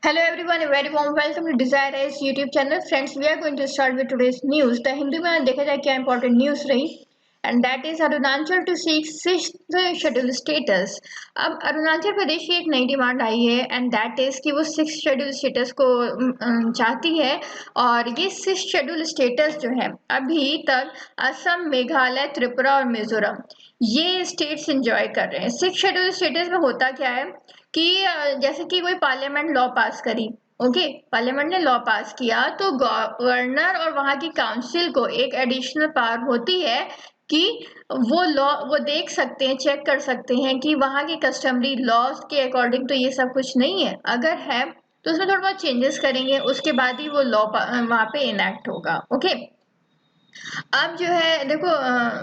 Hello everyone, a very warm welcome to Desire Is YouTube channel. Friends, we are going to start with today's news. The Hindi में देखा जाए क्या important news रही, and that is Arunachal to seek sixth schedule status. अब अरुणाचल प्रदेश की एक नई demand आई है and that is कि वो सिक्स शेड्यूल स्टेटस को चाहती है। और ये सिक्स शेड्यूल स्टेटस जो है अभी तक असम, मेघालय, त्रिपुरा और मिजोरम ये स्टेट्स एंजॉय कर रहे हैं। सिक्स शेड्यूल स्टेटस में होता क्या है कि जैसे कि कोई पार्लियामेंट लॉ पास करी, ओके, पार्लियामेंट ने लॉ पास किया तो गवर्नर और वहां की काउंसिल को एक एडिशनल पावर होती है कि वो लॉ वो देख सकते हैं, चेक कर सकते हैं कि वहां की कस्टमरी लॉज के अकॉर्डिंग तो ये सब कुछ नहीं है। अगर है तो उसमें थोड़ा बहुत चेंजेस करेंगे, उसके बाद ही वो लॉ वहां पे इनैक्ट होगा। ओके, अब जो है देखो,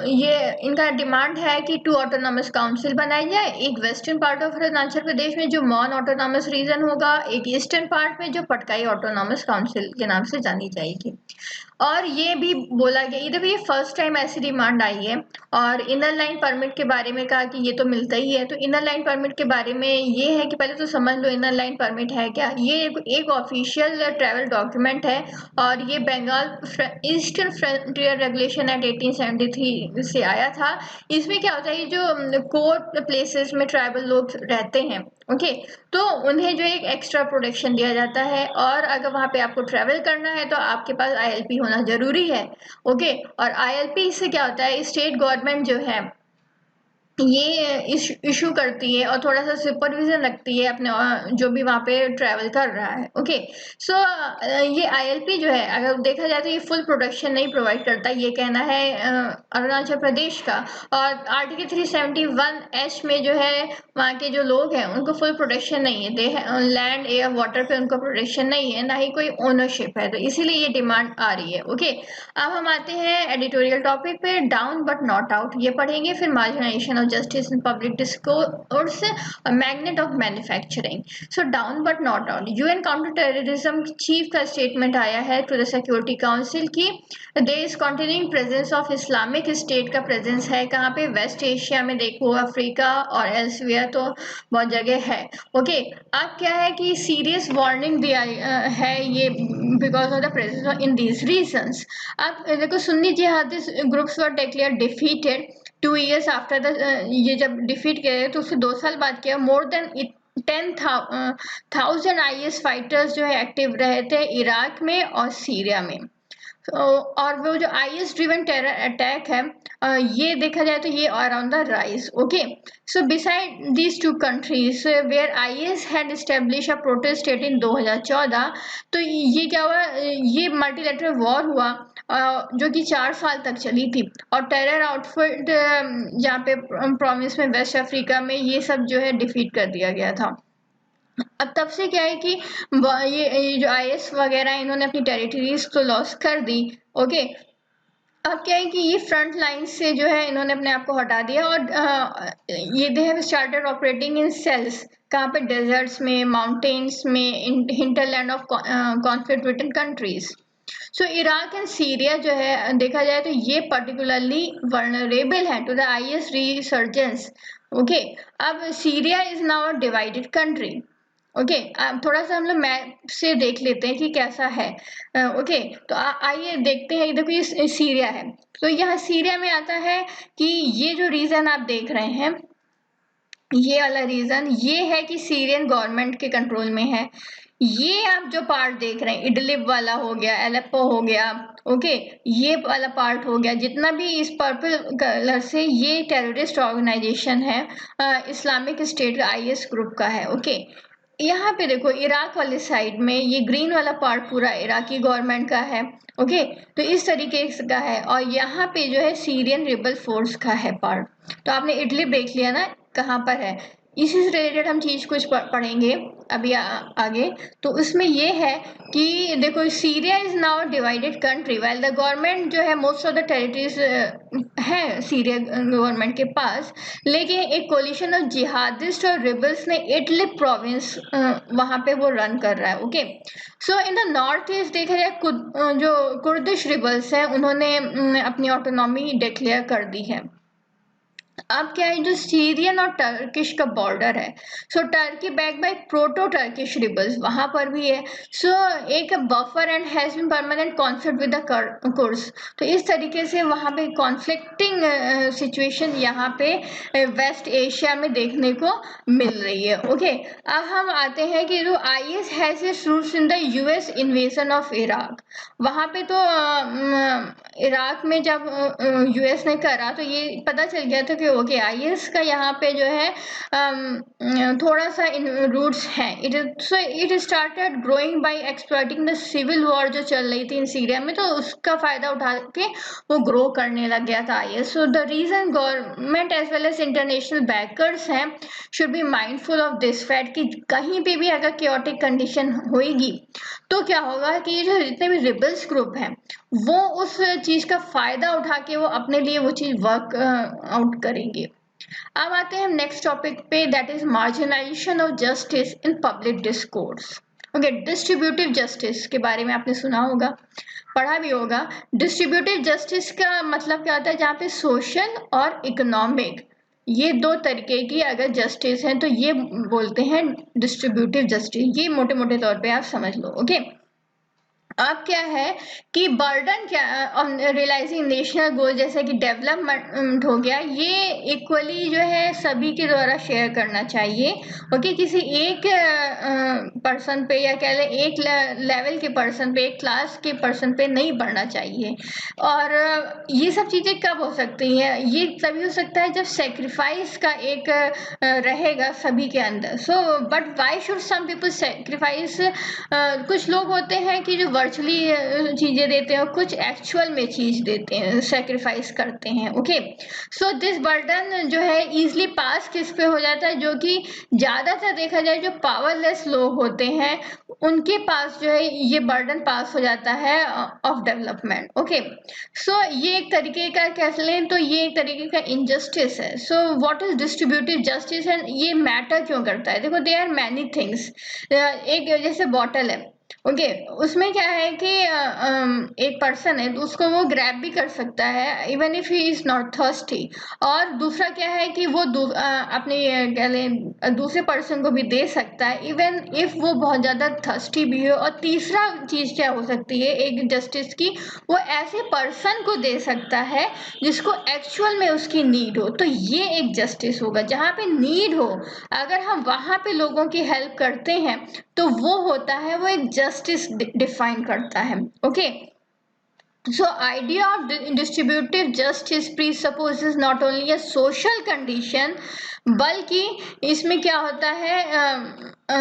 ये इनका डिमांड है कि 2 ऑटोनॉमस काउंसिल बनाई जाए, एक western part of Arunachal Pradesh में जो मॉन ऑटोनॉमस रीजन होगा, एक ईस्टर्न पार्ट में जो पटकाई ऑटोनॉमस काउंसिल के नाम से जानी जाएगी। और ये भी बोला गया, इधर ये फर्स्ट टाइम ऐसी डिमांड आई है। और इनर लाइन परमिट के बारे में कहा कि ये तो मिलता ही है। तो इनर लाइन परमिट के बारे में ये है कि पहले तो समझ लो इनर लाइन परमिट है क्या। ये एक ऑफिशियल ट्रैवल डॉक्यूमेंट है और ये Bengal Eastern Frontier Regulation Act 1873 से आया था। इसमें क्या होता है, ये जो कोर प्लेसेस में ट्राइबल लोग रहते हैं, ओके, तो उन्हें जो एक एक्स्ट्रा प्रोटेक्शन दिया जाता है। और अगर वहाँ पे आपको ट्रैवल करना है तो आपके पास आईएलपी होना जरूरी है। ओके, और आईएलपी से क्या होता है, स्टेट गवर्नमेंट जो है ये इशू करती है और थोड़ा सा सुपरविजन रखती है अपने जो भी वहाँ पे ट्रैवल कर रहा है। ओके, सो ये आईएलपी जो है अगर देखा जाए तो ये फुल प्रोटेक्शन नहीं प्रोवाइड करता, ये कहना है अरुणाचल प्रदेश का। और आर्टिकल 371H में जो है वहाँ के जो लोग हैं उनको फुल प्रोटेक्शन नहीं है, दे लैंड एयर वाटर पे उनको प्रोटेक्शन नहीं है, ना ही कोई ओनरशिप है, तो इसीलिए ये डिमांड आ रही है। ओके, अब हम आते हैं एडिटोरियल टॉपिक पे। डाउन बट नॉट आउट ये पढ़ेंगे, फिर marginalisation of justice in public discourse और magnet of manufacturing. So down but not out, UN counter terrorism chief का स्टेटमेंट आया है टू द सिक्योरिटी काउंसिल की there is continuing presence of Islamic State का presence है। कहाँ पे? Waste Asia में देखो, अफ्रीका और एल्सवियर तो बहुत जगह है। ओके, अब क्या है कि सीरियस वार्निंग दिया है ये because of the presence in these regions. अब देखो, सुन्नी jihadist groups were declared defeated 2 years after the, ये जब डिफीट किया तो उससे 2 साल बाद किया। मोर देन 10,000 आईएस फाइटर्स जो है एक्टिव रहे थे इराक में और सीरिया में। और वो जो आईएस ड्रिवन टेरर अटैक है, ये देखा जाए तो ये around the rise. Okay, so beside these 2 countries where IS had establish a protest state in 2014, तो ये क्या हुआ, ये मल्टीलेटरल वॉर हुआ जो कि 4 साल तक चली थी। और टेरर आउटफिट जहाँ पे प्रोविंस में वेस्ट अफ्रीका में ये सब जो है डिफीट कर दिया गया था। अब तब से क्या है कि ये जो आईएस वगैरह इन्होंने अपनी टेरिटरीज तो लॉस कर दी। ओके, अब क्या है कि ये फ्रंट लाइन से जो है इन्होंने अपने आप को हटा दिया और ये they have started operating in cells. कहाँ पे? डेजर्ट्स में, माउंटेन्स में, hinterland of conflict ridden countries. So Iraq and Syria जो है देखा जाए तो ये पर्टिकुलरली वर्नरेबल है to the IS resurgence. Okay, अब Syria is now a divided country. Okay, अब थोड़ा सा हम लोग मैप से देख लेते हैं कि कैसा है। ओके, तो आइए देखते हैं। देखो ये सीरिया है, तो यहाँ सीरिया में आता है कि ये जो रीजन आप देख रहे हैं, ये वाला रीजन ये है कि सीरियन गवर्नमेंट के कंट्रोल में है। ये आप जो पार्ट देख रहे हैं, इडलिब वाला हो गया, एलेप्पो हो गया, ओके, ये वाला पार्ट हो गया, जितना भी इस पर्पल कलर से ये टेररिस्ट ऑर्गेनाइजेशन है, इस्लामिक स्टेट आईएस ग्रुप का है। ओके, यहाँ पे देखो इराक वाली साइड में ये ग्रीन वाला पार्ट पूरा इराकी गवर्नमेंट का है। ओके, तो इस तरीके का है। और यहाँ पे जो है सीरियन रिबल फोर्स का है पार्ट। तो आपने इडलिब देख लिया ना कहाँ पर है। इसी से रिलेटेड हम चीज कुछ पढ़ेंगे अभी आगे। तो उसमें ये है कि देखो Syria is now divided country while the government जो है मोस्ट ऑफ द टेरिटरीज है सीरिया गवर्नमेंट के पास, लेकिन एक कोलिशन ऑफ जिहादिस्ट और रिबल्स ने इडलिब प्रोविंस वहां पे वो रन कर रहा है। Okay, so in the north east देखा जाए जो कुर्दिश रिबल्स हैं उन्होंने अपनी ऑटोनॉमी डिक्लेयर कर दी है। अब क्या है, जो सीरियन और टर्किश का बॉर्डर है, so Turkey back by proto Turkish rebels वहां पर भी है। सो एक buffer and has been permanent conflict with the Kurds. तो इस तरीके से वहां पे कॉन्फ्लिक्टिंग सिचुएशन यहाँ पे वेस्ट एशिया में देखने को मिल रही है। ओके, अब हम आते हैं कि जो IS has its roots in the US invasion of Iraq. वहां पे तो इराक में जब यूएस ने करा तो ये पता चल गया था कि ओके आईएस का यहाँ पे जो है थोड़ा सा रूट्स हैं। It started growing by exploiting the civil war जो चल रही थी इन सीरिया में, तो उसका फायदा उठा के वो ग्रो करने लग गया था IS. So the region government as well as international backers हैं should be mindful of this fact कि कहीं पे भी अगर क्योटिक कंडीशन होएगी तो क्या होगा कि जो जितने भी रिबल्स ग्रुप हैं वो उस चीज का फायदा उठा के वो अपने लिए वो चीज वर्क आउट करेंगे। अब आते हैं नेक्स्ट टॉपिक पे, that is marginalisation of justice in public discourse. Okay, distributive justice के बारे में आपने सुना होगा, पढ़ा भी होगा। डिस्ट्रीब्यूटिव जस्टिस का मतलब क्या होता है, जहाँ पे सोशल और इकोनॉमिक ये दो तरीके की अगर जस्टिस है तो ये बोलते हैं डिस्ट्रीब्यूटिव जस्टिस। ये मोटे मोटे तौर पे आप समझ लो। ओके, अब क्या है कि बर्डन क्या रियलाइजिंग नेशनल गोल जैसे कि डेवलपमेंट हो गया, ये इक्वली जो है सभी के द्वारा शेयर करना चाहिए। ओके, किसी एक पर्सन पे या कह लें एक लेवल के पर्सन पे, एक क्लास के पर्सन पे नहीं पढ़ना चाहिए। और ये सब चीज़ें कब हो सकती हैं, ये तभी हो सकता है जब सेक्रीफाइस का एक रहेगा सभी के अंदर। So but why should some people sacrifice. कुछ लोग होते हैं कि जो वर्चुअली चीज़ें देते हैं, कुछ एक्चुअल में चीज़ देते हैं, सेक्रीफाइस करते हैं। ओके, सो दिस बर्डन जो है इजीली पास किस पे हो जाता है, जो कि ज़्यादातर देखा जाए जो पावरलेस लोग होते हैं उनके पास जो है ये बर्डन पास हो जाता है ऑफ डेवलपमेंट। ओके, सो ये एक तरीके का कह लें तो ये एक तरीके का इनजस्टिस है। So what is distributive justice and ये मैटर क्यों करता है, देखो दे आर मैनी थिंग्स। एक जैसे बॉटल है, ओके, उसमें क्या है कि एक पर्सन है तो उसको वो ग्रैब भी कर सकता है even if he is not thirsty. और दूसरा क्या है कि वो अपने क्या लें दूसरे पर्सन को भी दे सकता है इवन इफ वो बहुत ज़्यादा थर्स्टी भी हो। और तीसरा चीज़ क्या हो सकती है एक जस्टिस की, वो ऐसे पर्सन को दे सकता है जिसको एक्चुअल में उसकी नीड हो। तो ये एक जस्टिस होगा जहाँ पे नीड हो, अगर हम वहाँ पे लोगों की हेल्प करते हैं तो वो होता है, वो एक जस्टिस डिफाइन करता है। Okay, so idea of distributive justice presupposes not only a social condition बल्कि इसमें क्या होता है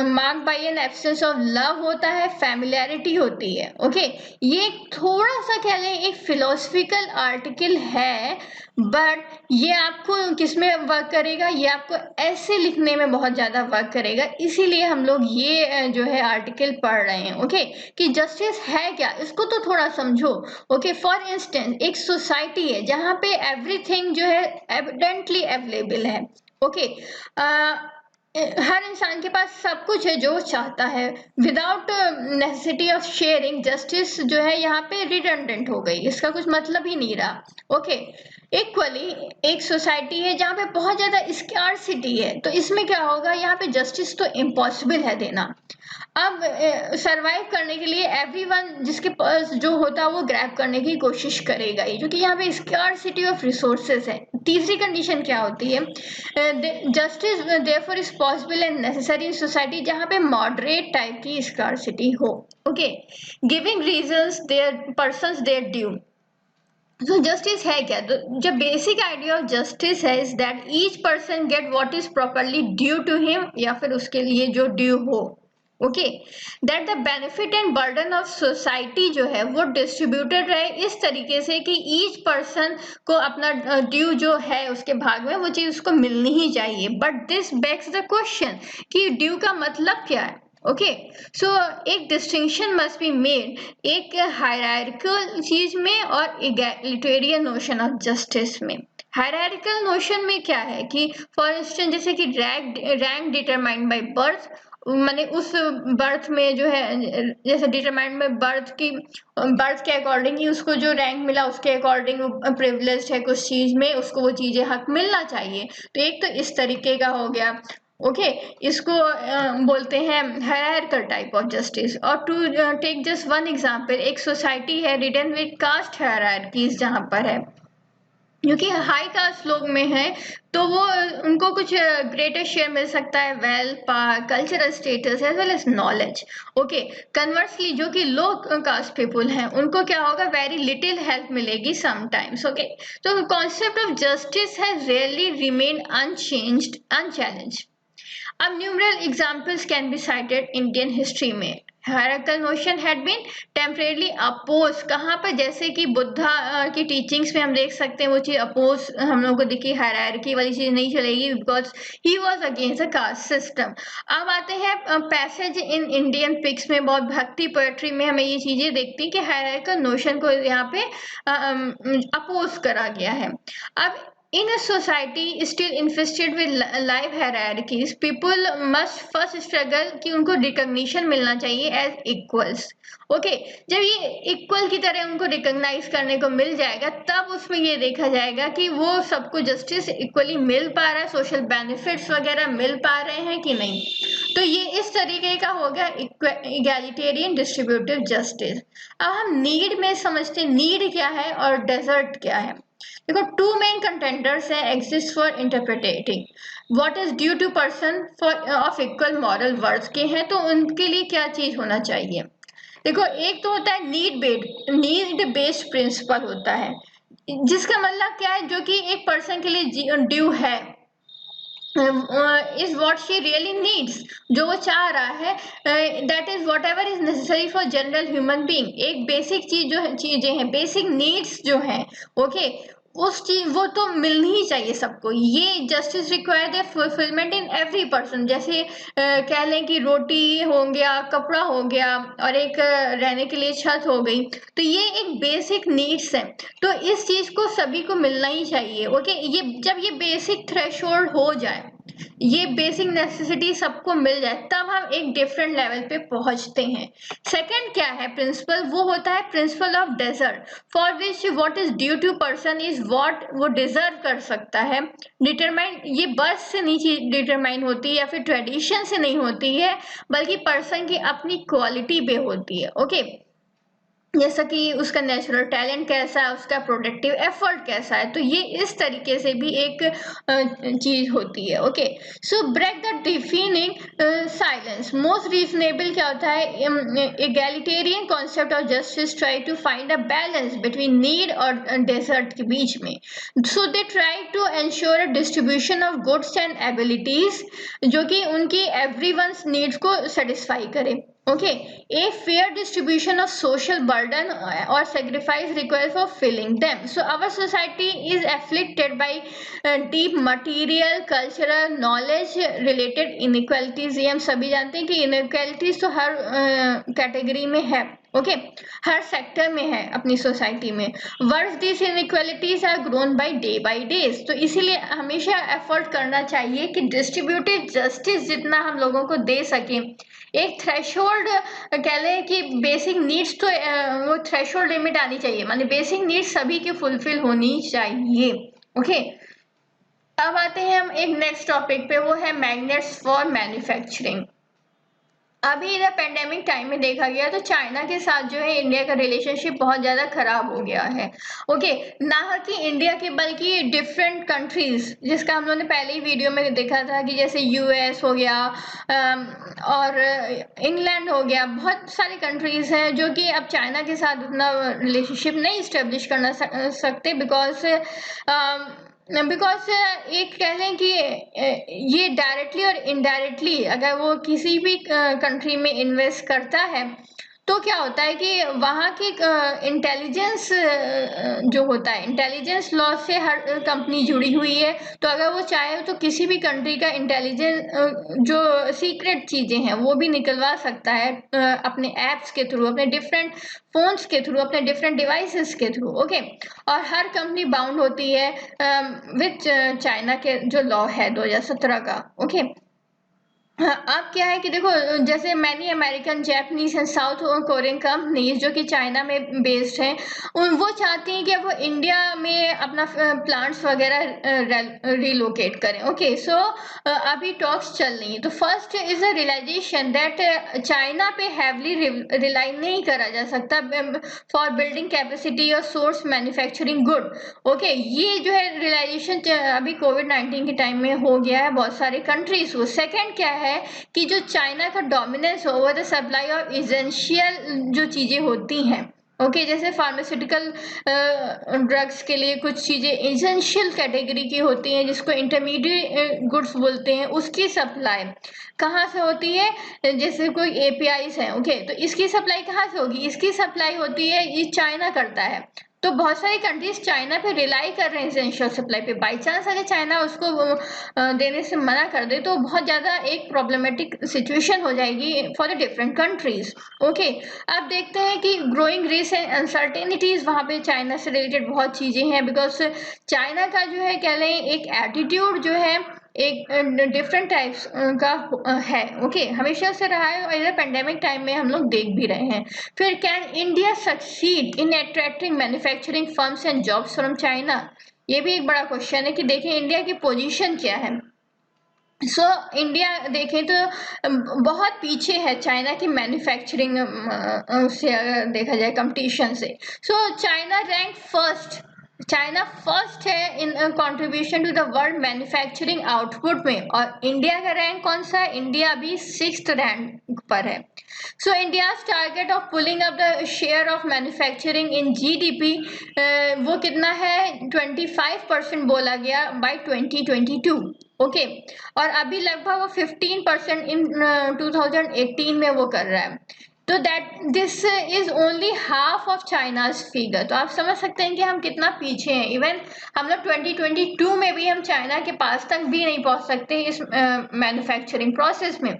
mark by an absence of love होता है, फैमिलियरिटी होती है। ओके, ये थोड़ा सा कह लें एक फिलोसफिकल आर्टिकल है, बट ये आपको किसमें वर्क करेगा, ये आपको ऐसे लिखने में बहुत ज़्यादा वर्क करेगा, इसीलिए हम लोग ये जो है आर्टिकल पढ़ रहे हैं। ओके, कि जस्टिस है क्या इसको तो थोड़ा समझो। ओके, फॉर इंस्टेंस एक सोसाइटी है जहाँ पे एवरीथिंग जो है एविडेंटली अवेलेबल है। ओके, हर इंसान के पास सब कुछ है जो वो चाहता है without necessity of sharing. Justice जो है यहाँ पे रिडंडेंट हो गई, इसका कुछ मतलब ही नहीं रहा। ओके, इक्वली एक सोसाइटी है जहाँ पे बहुत ज्यादा स्कार्सिटी है, तो इसमें क्या होगा, यहाँ पे जस्टिस तो इम्पॉसिबल है देना। अब सरवाइव करने के लिए एवरीवन जिसके पास जो होता है वो ग्रैब करने की कोशिश करेगा ही, क्योंकि यहाँ पे स्कार्सिटी ऑफ रिसोर्सेज है। तीसरी कंडीशन क्या होती है, justice therefore is possible and necessary in society जहाँ पे मॉडरेट टाइप की स्कार्सिटी हो। Okay, giving reasons their persons their due. तो जस्टिस है क्या, तो जब बेसिक आइडिया ऑफ जस्टिस है is that each person get what is properly due to him या फिर उसके लिए जो ड्यू हो। Okay, that the benefit and burden of society जो है वो डिस्ट्रीब्यूटेड रहे इस तरीके से कि ईच पर्सन को अपना ड्यू जो है उसके भाग में वो चीज उसको मिलनी ही चाहिए। But this bags the question कि ड्यू का मतलब क्या है। ओके, सो एक डिस्टिंक्शन मस्ट बी मेड एक हायरार्किकल चीज में और इगैलिटेरियन नोशन ऑफ जस्टिस में। हायरार्किकल नोशन में क्या है कि फॉर इंस्टेंस जैसे कि रैंक डिटरमाइंड बाय बर्थ माने उस बर्थ में जो है जैसे डिटरमाइंड में बर्थ के अकॉर्डिंग ही उसको जो रैंक मिला उसके अकॉर्डिंग प्रिविलेज्ड है कुछ चीज में, उसको वो चीजें हक मिलना चाहिए। तो एक तो इस तरीके का हो गया। ओके, इसको बोलते हैं हायरार्किकल टाइप ऑफ जस्टिस। और to take just one example, एक सोसाइटी है रिडन विद कास्ट हायरार्कीज, जहां पर है क्योंकि हाई कास्ट लोग में है तो वो उनको कुछ ग्रेटर शेयर मिल सकता है, wealth, power, cultural status as well as knowledge. Okay, conversely जो कि लो कास्ट पीपल हैं उनको क्या होगा, वेरी लिटिल हेल्प मिलेगी समटाइम्स। ओके, तो concept of justice has really remain unchanged, unchallenged. अब numeral examples can be cited Indian history में। Hierarchical notion had been temporarily oppose, कहाँ पर, जैसे कि बुद्धा की टीचिंग्स में हम देख सकते हैं वो चीज अपोज हम लोगों को दिखी, हायरार्की वाली चीज नहीं चलेगी because he was against the caste system. अब आते हैं पैसेज इन इंडियन पिक्स में, बहुत भक्ति पोएट्री में हमें ये चीजें देखती हैं कि हायरार्किकल नोशन को यहाँ पे अपोज करा गया है। अब in a society still infested with life hierarchies, people must first struggle कि उनको recognition मिलना चाहिए as equals। ओके, जब ये इक्वल की तरह उनको रिकॉग्नाइज करने को मिल जाएगा तब उसमें ये देखा जाएगा कि वो सबको जस्टिस इक्वली मिल पा रहा है, सोशल बेनिफिट्स वगैरह मिल पा रहे हैं कि नहीं। तो ये इस तरीके का हो गया इगैलिटेरियन डिस्ट्रीब्यूटिव जस्टिस। अब हम नीड में समझते, नीड क्या है और डेजर्ट क्या है। देखो, टू मेन कंटेंडर्स है exist for interpreting what is due to person for of equal moral worth के हैं, तो उनके लिए क्या चीज होना चाहिए। देखो, एक तो होता है नीड बेस्ड प्रिंसिपल होता है, जिसका मतलब क्या है, जो कि एक पर्सन के लिए ड्यू है, is what she really needs, जो वो चाह रहा है, that is whatever is necessary for general human being। एक बेसिक चीज जो चीजें हैं, बेसिक नीड्स जो हैं, ओके, उस चीज वो तो मिलनी ही चाहिए सबको। ये justice require the fulfilment in every person. जैसे कह लें कि रोटी हो गया, कपड़ा हो गया, और एक रहने के लिए छत हो गई, तो ये एक बेसिक नीड्स है, तो इस चीज को सभी को मिलना ही चाहिए। ओके, ये जब ये बेसिक थ्रेशोल्ड हो जाए, ये बेसिक नेसेसिटी सबको मिल जाए, तब हम एक डिफरेंट लेवल पे पहुंचते हैं। सेकंड क्या है प्रिंसिपल, वो होता है principle of desert, for which what is due to person is what वो डिजर्व कर सकता है। डिटरमाइन, ये बर्थ से नहीं डिटरमाइन होती है या फिर ट्रेडिशन से नहीं होती है, बल्कि पर्सन की अपनी क्वालिटी पे होती है। ओके, जैसा कि उसका नेचुरल टैलेंट कैसा है, उसका प्रोडक्टिव एफर्ट कैसा है, तो ये इस तरीके से भी एक चीज होती है। Okay, so break the defining silence, most reasonable क्या होता है, egalitarian concept of justice try to find a balance between need और डेजर्ट के बीच में। So they try to ensure a distribution of goods and abilities, जो कि उनकी एवरीवन्स नीड्स को सेटिस्फाई करे। Okay, a fair distribution of social burden or sacrifice required for filling them. So our society is afflicted by deep material, cultural, knowledge related inequalities। ये हम सभी जानते हैं कि inequalities तो हर कैटेगरी में है। ओके, हर सेक्टर में है अपनी सोसाइटी में। Worse this inequalities are grown by days. तो इसीलिए हमेशा एफर्ट करना चाहिए कि डिस्ट्रीब्यूटिव जस्टिस जितना हम लोगों को दे सकें। एक थ्रेशोल्ड कह लें कि बेसिक नीड्स तो वो थ्रेशोल्ड लिमिट आनी चाहिए, माने बेसिक नीड्स सभी की फुलफिल होनी चाहिए। ओके, अब आते हैं हम एक नेक्स्ट टॉपिक पे, वो है मैग्नेट्स फॉर मैन्युफैक्चरिंग। अभी इधर पेंडेमिक टाइम में देखा गया तो चाइना के साथ जो है इंडिया का रिलेशनशिप बहुत ज़्यादा खराब हो गया है। ओके, ना कि इंडिया के बल्कि डिफरेंट कंट्रीज, जिसका हम लोगों ने पहले ही वीडियो में देखा था कि जैसे यूएस हो गया और इंग्लैंड हो गया, बहुत सारी कंट्रीज हैं जो कि अब चाइना के साथ उतना रिलेशनशिप नहीं इस्टेब्लिश करना सकते, बिकॉज एक कह लें कि ये डायरेक्टली और इनडायरेक्टली अगर वो किसी भी कंट्री में इन्वेस्ट करता है तो क्या होता है कि वहाँ की इंटेलिजेंस जो होता है, इंटेलिजेंस लॉ से हर कंपनी जुड़ी हुई है। तो अगर वो चाहे तो किसी भी कंट्री का इंटेलिजेंस जो सीक्रेट चीज़ें हैं वो भी निकलवा सकता है अपने ऐप्स के थ्रू, अपने डिफरेंट फोन्स के थ्रू, अपने डिफरेंट डिवाइसेस के थ्रू। ओके, और हर कंपनी बाउंड होती है विथ चाइना के जो लॉ है 2017 का। ओके, हाँ, अब क्या है कि देखो, जैसे many American, Japanese and south Korean companies जो कि चाइना में बेस्ड हैं, वो चाहती हैं कि वो इंडिया में अपना प्लांट्स वगैरह रिलोकेट करें। ओके, सो अभी टॉक्स चल रही हैं। तो first is a realisation that China पे हैवली रिलाई नहीं करा जा सकता फॉर बिल्डिंग कैपेसिटी और सोर्स मैन्युफैक्चरिंग गुड। ओके, ये जो है रियलाइजेशन अभी कोविड-19 के टाइम में हो गया है बहुत सारे कंट्रीज को। सेकंड क्या है कि जो चाइना का dominance over the supply of essential जो चीजें होती हैं, ओके, जैसे फार्मास्यूटिकल ड्रग्स के लिए कुछ चीजें इसेंशियल कैटेगरी की होती हैं जिसको इंटरमीडिएट गुड्स बोलते हैं, उसकी सप्लाई कहाँ से होती है? जैसे कोई एपीआईज है, ओके, तो इसकी सप्लाई कहाँ से होगी? इसकी सप्लाई होती है, ये चाइना करता है। तो बहुत सारी कंट्रीज चाइना पे रिलाई कर रहे हैं एसेंशियल सप्लाई पे। बाई चांस अगर चाइना उसको देने से मना कर दे तो बहुत ज़्यादा एक प्रॉब्लमेटिक सिचुएशन हो जाएगी for the different countries. Okay, अब देखते हैं कि ग्रोइंग रिस्क एंड अनसर्टेनिटीज वहाँ पे चाइना से रिलेटेड बहुत चीज़ें हैं, बिकॉज चाइना का जो है कह लें एक एटीट्यूड जो है एक डिफरेंट टाइप्स का है। ओके, हमेशा से रहा है और इधर पेंडेमिक टाइम में हम लोग देख भी रहे हैं। फिर can India succeed in attracting manufacturing firms and jobs from China? ये भी एक बड़ा क्वेश्चन है कि देखें इंडिया की पोजीशन क्या है। इंडिया देखें तो बहुत पीछे है चाइना की मैन्युफैक्चरिंग से, अगर देखा जाए कंपटीशन से। China rank first, China first है in contribution to the world manufacturing output में, और इंडिया का रैंक कौन सा है? इंडिया अभी 6th रैंक पर है। India's target of pulling up the share of manufacturing in GDP, वो कितना है? 25% बोला गया बाय 2022। ओके, और अभी लगभग वो 15% इन 2018 में वो कर रहा है। तो that this is only half of China's figure. तो आप समझ सकते हैं कि हम कितना पीछे हैं। इवन हम लोग 2022 में भी हम चाइना के पास तक भी नहीं पहुंच सकते इस मैन्युफैक्चरिंग प्रोसेस में।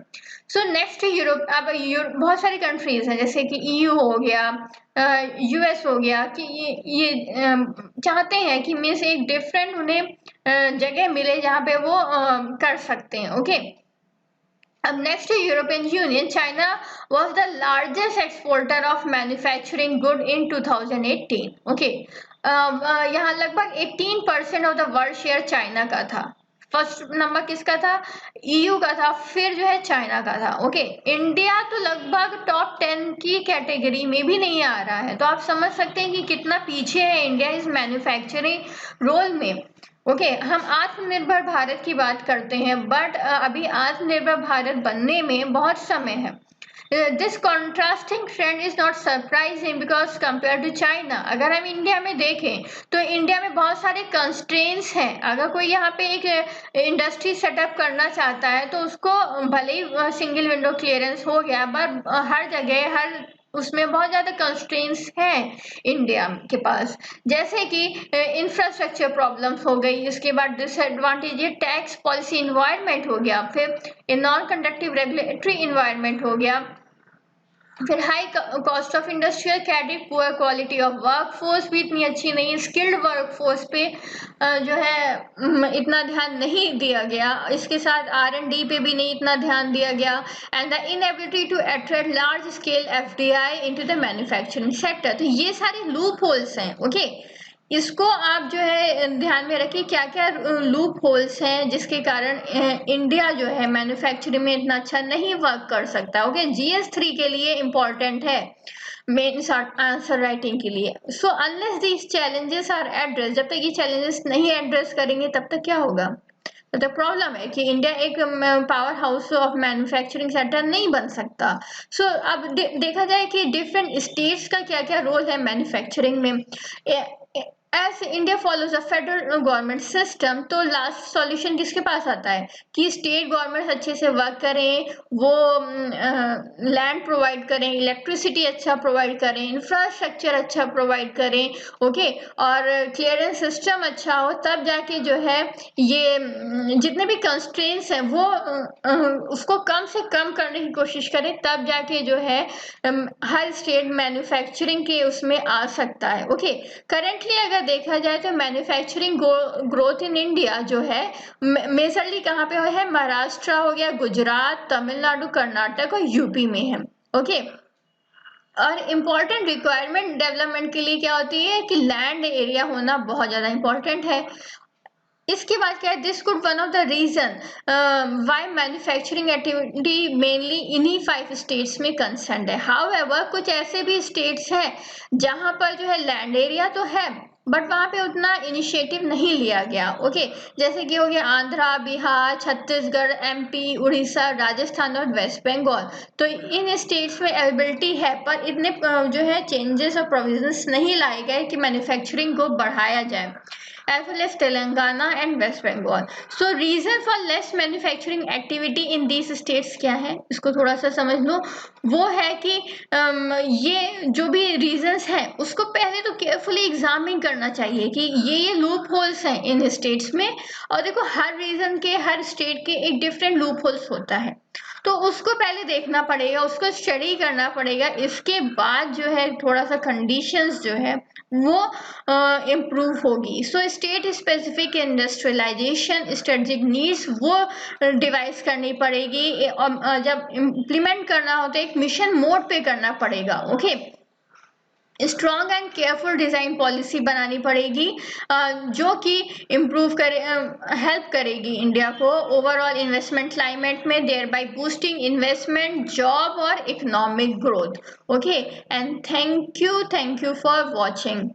नेक्स्ट यूरोप, अब बहुत सारी कंट्रीज हैं जैसे कि ईयू हो गया, यूएस हो गया, कि ये चाहते हैं कि में से एक डिफरेंट उन्हें जगह मिले जहाँ पे वो कर सकते हैं। ओके, अब नेक्स्ट है European union. China was the largest exporter of manufacturing good in 2018। Okay, यहाँ लगभग 18% of the world share China का था। फर्स्ट नंबर किसका था? ईयू का था, फिर जो है चाइना का था। ओके, इंडिया तो लगभग टॉप 10 की कैटेगरी में भी नहीं आ रहा है। तो आप समझ सकते हैं कि कितना पीछे है इंडिया इस मैन्युफैक्चरिंग रोल में। ओके, हम आत्मनिर्भर भारत की बात करते हैं, बट अभी आत्मनिर्भर भारत बनने में बहुत समय है। This contrasting trend is not surprising because compare to China. अगर हम इंडिया में देखें तो इंडिया में बहुत सारे कंस्ट्रेंट्स हैं। अगर कोई यहाँ पे एक इंडस्ट्री सेटअप करना चाहता है तो उसको भले ही सिंगल विंडो क्लियरेंस हो गया, बट हर जगह हर उसमें बहुत ज़्यादा कंस्ट्रेंट्स हैं इंडिया के पास। जैसे कि इंफ्रास्ट्रक्चर प्रॉब्लम्स हो गई, इसके बाद डिसएडवांटेज टैक्स पॉलिसी इन्वायरमेंट हो गया, फिर नॉन कंडक्टिव रेगुलेटरी इन्वायरमेंट हो गया, फिर high cost of industrial credit, poor quality of workforce भी इतनी अच्छी नहीं, स्किल्ड वर्कफोर्स पे जो है इतना ध्यान नहीं दिया गया, इसके साथ R&D पे भी नहीं इतना ध्यान दिया गया, and the inability to attract large scale FDI into the manufacturing sector. तो ये सारे लूप होल्स हैं। ओके, इसको आप जो है ध्यान में रखिए क्या क्या लूप होल्स हैं जिसके कारण इंडिया जो है मैन्युफैक्चरिंग में इतना अच्छा नहीं वर्क कर सकता। ओके, GS3 के लिए इम्पोर्टेंट है मेन आंसर राइटिंग के लिए। Unless these challenges are address, जब तक ये चैलेंजेस नहीं एड्रेस करेंगे तब तक क्या होगा? तो प्रॉब्लम है कि इंडिया एक power house of manufacturing sector नहीं बन सकता। अब देखा जाए कि डिफरेंट स्टेट्स का क्या क्या रोल है मैन्युफैक्चरिंग में। As India follows a federal government system, तो लास्ट सॉल्यूशन किसके पास आता है कि स्टेट गवर्नमेंट अच्छे से वर्क करें, वो लैंड प्रोवाइड करें, इलेक्ट्रिसिटी अच्छा प्रोवाइड करें, इंफ्रास्ट्रक्चर अच्छा प्रोवाइड करें। ओके, और क्लियरेंस सिस्टम अच्छा हो, तब जाके जो है ये जितने भी कंस्ट्रेंट्स हैं वो उसको कम से कम करने की कोशिश करें, तब जाके जो है हर स्टेट मैन्युफैक्चरिंग के उसमें आ सकता है। ओके, करेंटली अगर देखा जाए तो मैन्युफैक्चरिंग ग्रोथ इन इंडिया जो है मेजरली कहाँ पे है, महाराष्ट्र हो गया, गुजरात, तमिलनाडु, कर्नाटक और यूपी में है। ओके, और इम्पॉर्टेंट रिक्वायरमेंट डेवलपमेंट के लिए क्या होती है कि लैंड एरिया होना बहुत ज़्यादा इम्पोर्टेंट है। इसके बाद क्या है, this could one of the reason why manufacturing activity mainly इन्हीं 5 स्टेट्स में कंसर्न है। हाउएवर कुछ ऐसे भी स्टेट्स हैं जहां पर जो है लैंड एरिया तो है बट वहां पे उतना इनिशिएटिव नहीं लिया गया। ओके, जैसे कि हो गया आंध्रा, बिहार, छत्तीसगढ़, एमपी, उड़ीसा, राजस्थान और वेस्ट बंगाल। तो इन स्टेट्स में एबिलिटी है पर इतने जो है चेंजेस और प्रोविजंस नहीं लाए गए कि मैन्युफैक्चरिंग को बढ़ाया जाए, as well as Telangana and West Bengal. So reason for less manufacturing activity in these states क्या है, इसको थोड़ा सा समझ लो। वो है कि ये जो भी reasons हैं उसको पहले तो केयरफुली एग्जामिन करना चाहिए कि ये लूप होल्स हैं इन स्टेट्स में। और देखो हर रीजन के, हर स्टेट के एक डिफरेंट लूप होल्स होता है, तो उसको पहले देखना पड़ेगा, उसको स्टडी करना पड़ेगा। इसके बाद जो है थोड़ा सा कंडीशंस जो है वो इम्प्रूव होगी। So state specific industrialisation strategic needs वो डिवाइस करनी पड़ेगी और जब इम्प्लीमेंट करना हो तो एक मिशन मोड पे करना पड़ेगा। Okay, strong and careful design policy बनानी पड़ेगी जो कि इम्प्रूव करे, हेल्प करेगी इंडिया को ओवरऑल इन्वेस्टमेंट क्लाइमेट में, thereby boosting investment, job और economic growth. Okay, and thank you for watching.